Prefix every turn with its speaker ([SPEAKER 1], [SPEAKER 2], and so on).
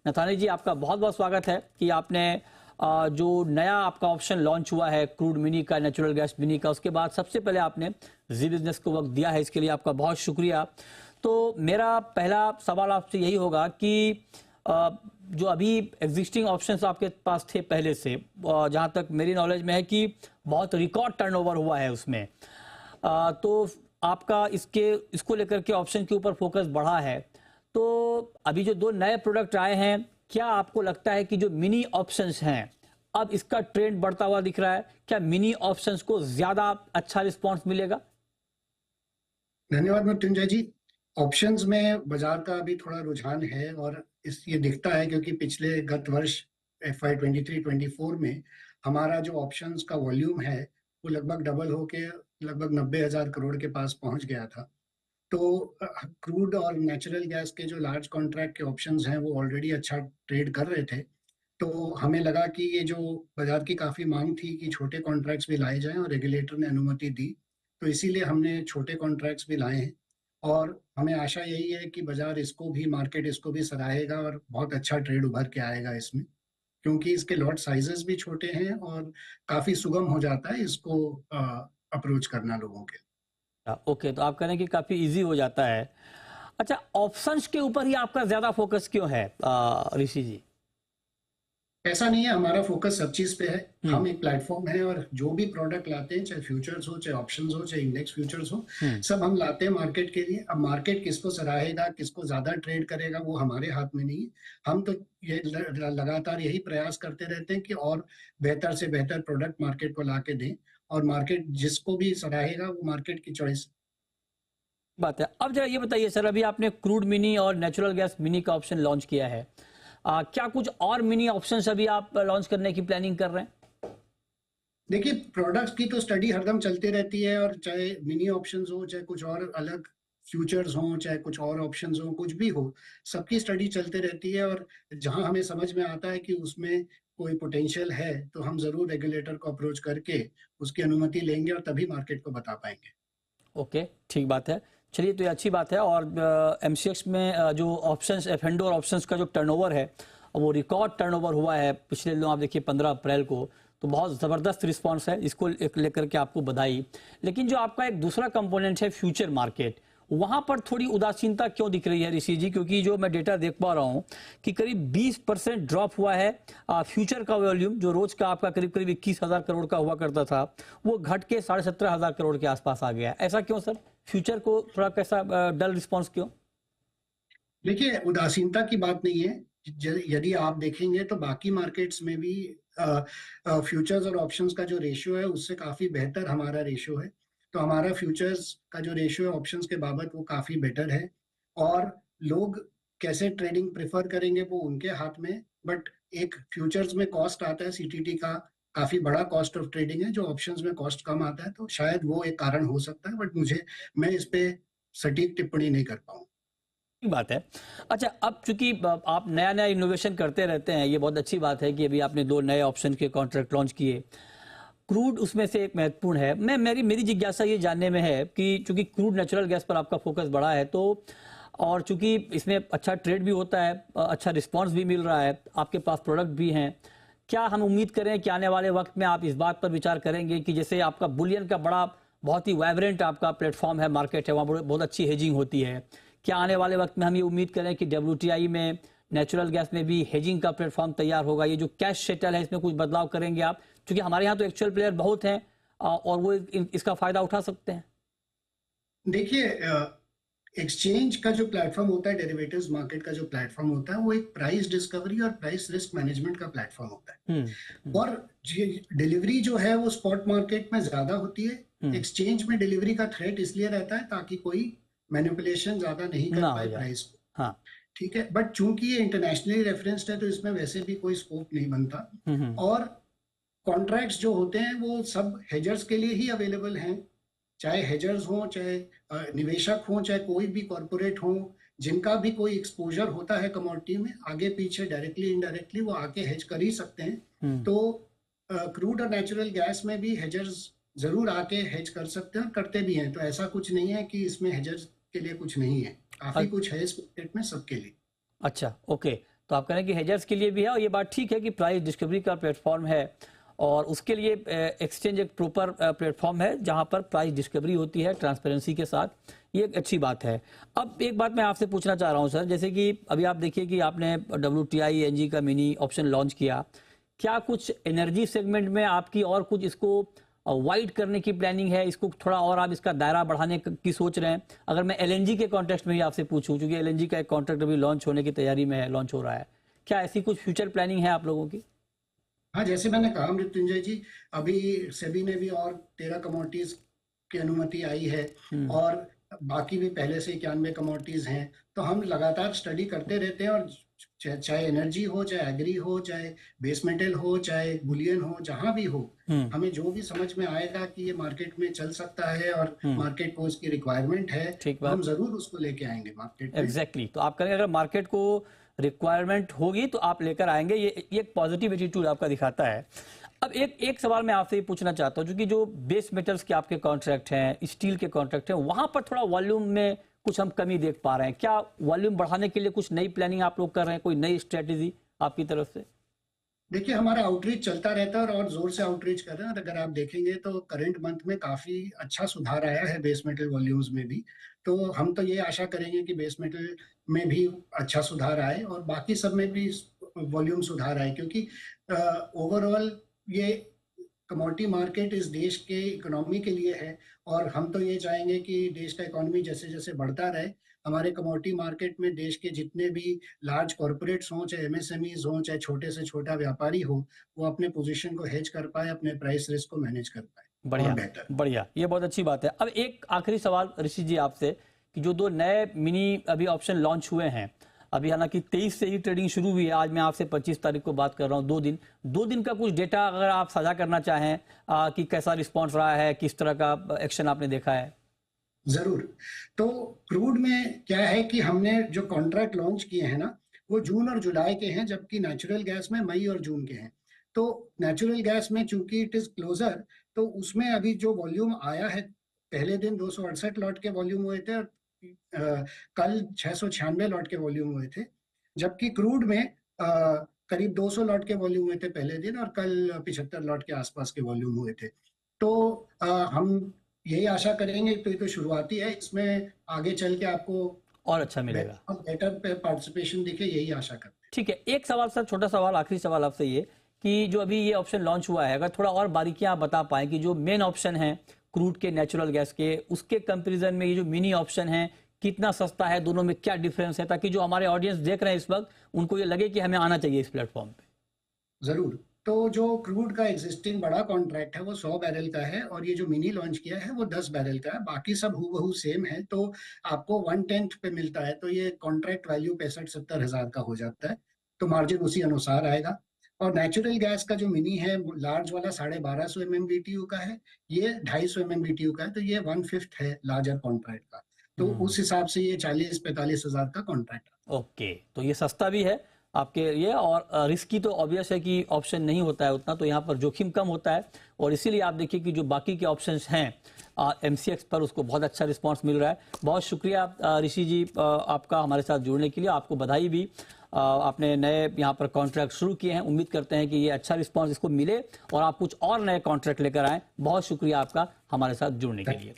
[SPEAKER 1] नथानी जी, आपका बहुत बहुत स्वागत है कि आपने जो नया आपका ऑप्शन लॉन्च हुआ है क्रूड मिनी का, नेचुरल गैस मिनी का, उसके बाद सबसे पहले आपने जी बिजनेस को वक्त दिया है, इसके लिए आपका बहुत शुक्रिया। तो मेरा पहला सवाल आपसे यही होगा कि जो अभी एग्जिस्टिंग ऑप्शंस आपके पास थे पहले से, जहां तक मेरी नॉलेज में है कि बहुत रिकॉर्ड टर्नओवर हुआ है उसमें, तो आपका इसको लेकर के ऑप्शन के ऊपर फोकस बढ़ा है। तो अभी जो दो नए प्रोडक्ट आए हैं, क्या आपको लगता है कि जो मिनी ऑप्शंस हैं, अब इसका ट्रेंड बढ़ता हुआ दिख रहा है? क्या मिनी ऑप्शंस को ज्यादा अच्छा रिस्पांस मिलेगा?
[SPEAKER 2] धन्यवाद मृत्युंजय जी। ऑप्शंस में बाजार का अभी थोड़ा रुझान है और ये दिखता है क्योंकि पिछले गत वर्ष FY 23-24 में हमारा जो ऑप्शंस का वॉल्यूम है वो लगभग डबल होके लगभग 90,000 करोड़ के पास पहुंच गया था। तो क्रूड और नेचुरल गैस के जो लार्ज कॉन्ट्रैक्ट के ऑप्शंस हैं वो ऑलरेडी अच्छा ट्रेड कर रहे थे। तो हमें लगा कि ये जो बाजार की काफी मांग थी कि छोटे कॉन्ट्रैक्ट्स भी लाए जाएं और रेगुलेटर ने अनुमति दी, तो इसीलिए हमने छोटे कॉन्ट्रैक्ट्स भी लाए हैं। और हमें आशा यही है कि बाजार मार्केट इसको भी सराहेगा और बहुत अच्छा ट्रेड उभर के आएगा इसमें, क्योंकि इसके लॉट साइजेस भी छोटे हैं और काफी सुगम हो जाता है इसको अप्रोच करना लोगों के।
[SPEAKER 1] ओके, तो आप कह रहे हैं कि काफी इजी हो जाता है। अच्छा, ऑप्शंस के ऊपर ही आपका ज्यादा फोकस क्यों है ऋषि जी?
[SPEAKER 2] ऐसा नहीं है, हमारा फोकस सब चीज पे है।
[SPEAKER 1] हम्म।
[SPEAKER 2] हम एक प्लेटफॉर्म है और जो भी प्रोडक्ट लाते हैं, चाहे फ्यूचर्स हो, चाहे ऑप्शंस हो, चाहे इंडेक्स फ्यूचर्स हो,
[SPEAKER 1] हम्म।
[SPEAKER 2] सब हम लाते हैं मार्केट के लिए। अब मार्केट किसको सराहेगा, किसको ज्यादा ट्रेड करेगा, वो हमारे हाथ में नहीं है। हम तो ये लगातार यही प्रयास करते रहते हैं कि और बेहतर से बेहतर प्रोडक्ट मार्केट को ला के दें, और मार्केट जिसको भी सराहेगा वो मार्केट की चॉइस।
[SPEAKER 1] बात है। अब जरा ये बताइए सर, अभी आपने क्रूड मिनी और नेचुरल गैस मिनी का ऑप्शन लॉन्च किया है, क्या कुछ और मिनी ऑप्शंस अभी आप लॉन्च करने की प्लानिंग कर रहे हैं?
[SPEAKER 2] देखिए, प्रोडक्ट्स की तो स्टडी हरदम चलती रहती है, और चाहे मिनी ऑप्शंस हो, चाहे कुछ और अलग फ्यूचर्स हो, चाहे कुछ और ऑप्शंस हो, कुछ भी हो, सबकी स्टडी चलती रहती है। और जहां हमें समझ में आता है कि उसमें कोई पोटेंशियल है, तो हम जरूर रेगुलेटर को अप्रोच करके उसकी अनुमति लेंगे और तभी मार्केट को बता पाएंगे।
[SPEAKER 1] ओके, ठीक बात है। चलिए, तो ये अच्छी बात है। और एमसीएक्स में जो ऑप्शंस, एफ&ओ और ऑप्शंस का जो टर्नओवर है, वो रिकॉर्ड टर्नओवर हुआ है पिछले दिनों। आप देखिए 15 अप्रैल को, तो बहुत ज़बरदस्त रिस्पांस है, इसको लेकर के आपको बधाई। लेकिन जो आपका एक दूसरा कंपोनेंट है फ्यूचर मार्केट, वहां पर थोड़ी उदासीनता क्यों दिख रही है ऋषि जी? क्योंकि जो मैं डेटा देख पा रहा हूं कि करीब 20% ड्रॉप हुआ है फ्यूचर का वॉल्यूम, जो रोज का आपका करीब करीब 21,000 करोड़ का हुआ करता था, वो घट के 17,500 करोड़ के आसपास आ गया। ऐसा क्यों सर? फ्यूचर को थोड़ा कैसा डल रिस्पॉन्स क्यों?
[SPEAKER 2] देखिए, उदासीनता की बात नहीं है। यदि आप देखेंगे तो बाकी मार्केट्स में भी फ्यूचर्स और ऑप्शंस का जो रेशियो है उससे काफी बेहतर हमारा रेशियो है। तो हमारा फ्यूचर्स का जो रेशियो है ऑप्शंस के बाबत वो काफी बेटर है। और लोग कैसे ट्रेडिंग प्रेफर करेंगे वो उनके हाथ में। बट एक फ्यूचर्स में कॉस्ट आता है, सीटीटी का काफी बड़ा कॉस्ट ऑफ ट्रेडिंग है, जो ऑप्शंस में कॉस्ट कम आता है, तो शायद वो एक कारण हो सकता है। बट मैं इस पे सटीक टिप्पणी नहीं कर पाऊँ।
[SPEAKER 1] बात है। अच्छा, अब चूंकि आप नया नया इनोवेशन करते रहते हैं, ये बहुत अच्छी बात है कि अभी आपने दो नए ऑप्शन के कॉन्ट्रैक्ट लॉन्च किए। क्रूड उसमें से एक महत्वपूर्ण है। मेरी जिज्ञासा ये जानने में है कि चूंकि क्रूड नेचुरल गैस पर आपका फोकस बढ़ा है, तो और चूंकि इसमें अच्छा ट्रेड भी होता है, अच्छा रिस्पांस भी मिल रहा है, आपके पास प्रोडक्ट भी हैं, क्या हम उम्मीद करें कि आने वाले वक्त में आप इस बात पर विचार करेंगे कि जैसे आपका बुलियन का बड़ा बहुत ही वाइब्रेंट आपका प्लेटफॉर्म है, मार्केट है, वहाँ बहुत अच्छी हेजिंग होती है, क्या आने वाले वक्त में हम ये उम्मीद करें कि WTI में नेचुरल गैस में भी हेजिंग का प्लेटफॉर्म तैयार होगा? ये जो कैश सेटल है, इसमें कुछ बदलाव करेंगे आप? क्योंकि हमारे यहाँ तो एक्चुअल प्लेयर बहुत हैं और वो इसका फायदा उठा सकते हैं।
[SPEAKER 2] देखिए, एक्सचेंज का जो प्लेटफॉर्म होता है, डेरिवेटिव्स मार्केट का जो प्लेटफॉर्म होता है, वो एक प्राइस डिस्कवरी और प्राइस रिस्क मैनेजमेंट का प्लेटफॉर्म होता है। और डिलीवरी जो है वो स्पॉट मार्केट में ज्यादा होती है। एक्सचेंज में डिलीवरी का थ्रेट इसलिए रहता है ताकि कोई मैनिपुलेशन ज्यादा नहीं कर पाए प्राइस को।
[SPEAKER 1] हाँ।
[SPEAKER 2] ठीक है, बट चूंकि ये इंटरनेशनली रेफरेंस्ड है तो इसमें वैसे भी कोई स्कोप नहीं बनता। और कॉन्ट्रैक्ट्स जो होते हैं वो सब हेजर्स के लिए ही अवेलेबल हैं। चाहे हेजर्स हों, चाहे निवेशक हों, चाहे कोई भी कॉरपोरेट हो, जिनका भी कोई एक्सपोजर होता है कमोडिटी में, आगे पीछे डायरेक्टली इनडायरेक्टली वो आके हेज कर ही सकते हैं। तो क्रूड और नेचुरल गैस में भी हेजर्स जरूर आके हेज कर सकते हैं और करते भी हैं। तो ऐसा कुछ नहीं है कि इसमें हेजर्स के लिए कुछ नहीं है, काफी कुछ है इस मार्केट में सबके लिए।
[SPEAKER 1] अच्छा, ओके। तो आप कह रहे हैं कि हेजर्स के लिए भी है, और ये बात ठीक है कि प्राइस डिस्कवरी का प्लेटफॉर्म है और उसके लिए एक्सचेंज एक प्रॉपर प्लेटफॉर्म है जहां पर प्राइस डिस्कवरी होती है ट्रांसपेरेंसी के साथ। ये एक अच्छी बात है। अब एक बात मैं आपसे पूछना चाह रहा हूं सर, जैसे कि अभी आप देखिए कि आपने WTI एनजी का मिनी ऑप्शन लॉन्च किया, क्या कुछ एनर्जी सेगमेंट में आपकी और कुछ इसको वाइड करने की प्लानिंग है, इसको थोड़ा और आप इसका दायरा बढ़ाने की सोच रहे हैं? अगर मैं LNG के कॉन्टेक्स्ट में ही आपसे पूछूं, क्योंकि LNG का एक कॉन्ट्रैक्ट अभी लॉन्च होने की तैयारी में है, लॉन्च हो रहा है, क्या ऐसी कुछ फ्यूचर प्लानिंग है आप लोगों की?
[SPEAKER 2] हाँ, जैसे मैंने कहा मृत्युंजय जी, अभी सेबी ने भी और 13 कमोडिटीज की अनुमति आई है,
[SPEAKER 1] हम्म।
[SPEAKER 2] और बाकी भी पहले से 91 कमोडिटीज हैं। तो हम लगातार स्टडी करते रहते हैं, और चाहे एनर्जी हो, चाहे एग्री हो, चाहे बेस मेटल हो, चाहे बुलियन हो, जहां भी हो,
[SPEAKER 1] हम्म।
[SPEAKER 2] हमें जो भी समझ में आएगा कि ये मार्केट में चल सकता है और
[SPEAKER 1] हम्म।
[SPEAKER 2] मार्केट को उसकी रिक्वायरमेंट है,
[SPEAKER 1] ठीक
[SPEAKER 2] तो हम
[SPEAKER 1] बात।
[SPEAKER 2] जरूर उसको लेके आएंगे मार्केट में।
[SPEAKER 1] एग्जैक्टली तो आप करेंगे, अगर मार्केट को रिक्वायरमेंट होगी तो आप लेकर आएंगे, ये एक पॉजिटिव एटीट्यूड आपका दिखाता है। अब एक सवाल मैं आपसे ये पूछना चाहता हूँ, क्योंकि जो बेस मेटल्स के आपके कॉन्ट्रैक्ट हैं, स्टील के कॉन्ट्रैक्ट हैं, वहां पर थोड़ा वॉल्यूम में कुछ हम कमी देख पा रहे हैं। क्या वॉल्यूम बढ़ाने के लिए कुछ नई प्लानिंग आप लोग कर रहे हैं, कोई नई स्ट्रेटेजी आपकी तरफ से?
[SPEAKER 2] देखिए, हमारा आउटरीच चलता रहता है और जोर से आउटरीच कर रहे हैं, और अगर आप देखेंगे तो करंट मंथ में काफी अच्छा सुधार आया है बेस मेटल वॉल्यूम्स में भी। तो हम तो ये आशा करेंगे कि बेस मेटल में भी अच्छा सुधार आए और बाकी सब में भी वॉल्यूम सुधार आए, क्योंकि ओवरऑल ये कमोडिटी मार्केट इस देश के इकोनॉमी के लिए है, और हम तो ये चाहेंगे कि देश का इकोनॉमी जैसे जैसे बढ़ता रहे, हमारे कमोडिटी मार्केट में देश के जितने भी लार्ज कॉरपोरेट्स हों, चाहे MSMEs हों, चाहे छोटे से छोटा व्यापारी हो, वो अपने पोजीशन को हेज कर पाए, अपने प्राइस रिस्क को मैनेज कर पाए और
[SPEAKER 1] बढ़िया।
[SPEAKER 2] बेहतर।
[SPEAKER 1] बढ़िया, ये बहुत अच्छी बात है। अब एक आखिरी सवाल ऋषि जी आपसे, कि जो दो नए मिनी अभी ऑप्शन लॉन्च हुए हैं, अभी हालांकि 23 से ही ट्रेडिंग शुरू हुई है, आज मैं आपसे 25 तारीख को बात कर रहा हूँ, 2 दिन का कुछ डेटा अगर आप साझा करना चाहें कि कैसा रिस्पॉन्स रहा है, किस तरह का एक्शन आपने देखा है?
[SPEAKER 2] जरूर। तो क्रूड में क्या है कि हमने जो कॉन्ट्रैक्ट लॉन्च किए हैं ना, वो जून और जुलाई के हैं, जबकि नेचुरल गैस में मई और जून के हैं। तो नेचुरल गैस में चूंकि इट इज क्लोजर, तो उसमें अभी जो वॉल्यूम आया है, पहले दिन 268 लॉट के वॉल्यूम हुए थे, और कल 696 लॉट के वॉल्यूम हुए थे। जबकि क्रूड में करीब 200 लॉट के वॉल्यूम हुए थे पहले दिन, और कल 75 लॉट के आसपास के वॉल्यूम हुए थे। तो हम यही आशा करेंगे, तो ये तो शुरुआती है, इसमें आगे चल के आपको
[SPEAKER 1] और अच्छा मिलेगा।
[SPEAKER 2] बेटर पार्टिसिपेशन दिखे, यही आशा करते हैं।
[SPEAKER 1] ठीक है, एक सवाल सर, छोटा सवाल, आखिरी सवाल आपसे ये, कि जो अभी ये ऑप्शन लॉन्च हुआ है, अगर थोड़ा और बारीकियां आप बता पाएं कि जो मेन ऑप्शन है क्रूड के, नेचुरल गैस के, उसके कंपैरिजन में ये जो मिनी ऑप्शन है कितना सस्ता है, दोनों में क्या डिफरेंस है, ताकि जो हमारे ऑडियंस देख रहे हैं इस वक्त उनको ये लगे कि हमें आना चाहिए इस प्लेटफॉर्म पे।
[SPEAKER 2] जरूर। तो जो क्रूड का एग्जिस्टिंग बड़ा कॉन्ट्रैक्ट है वो 100 बैरल का है, और ये जो मिनी लॉन्च किया है वो 10 बैरल का है। बाकी सब हूबहू सेम है, तो आपको 1/10 पे मिलता है, तो ये कॉन्ट्रैक्ट वैल्यू 65-70 हजार का हो जाता है। तो मार्जिन उसी अनुसार आएगा। और नेचुरल गैस का जो मिनी है, लार्ज वाला 1250 MMBTU का है, ये 250 MMBTU का है, तो ये 1/5 है लार्जर कॉन्ट्रैक्ट का। तो उस हिसाब से ये 40-45 हजार का कॉन्ट्रैक्ट।
[SPEAKER 1] ओके, तो ये सस्ता भी है आपके लिए, और रिस्की तो ऑब्वियस है कि ऑप्शन नहीं होता है उतना, तो यहाँ पर जोखिम कम होता है, और इसीलिए आप देखिए कि जो बाकी के ऑप्शंस हैं MCX पर, उसको बहुत अच्छा रिस्पांस मिल रहा है। बहुत शुक्रिया ऋषि जी आपका हमारे साथ जुड़ने के लिए, आपको बधाई भी। आपने नए यहाँ पर कॉन्ट्रैक्ट शुरू किए हैं, उम्मीद करते हैं कि ये अच्छा रिस्पांस इसको मिले और आप कुछ और नए कॉन्ट्रैक्ट लेकर आएँ। बहुत शुक्रिया आपका हमारे साथ जुड़ने के लिए।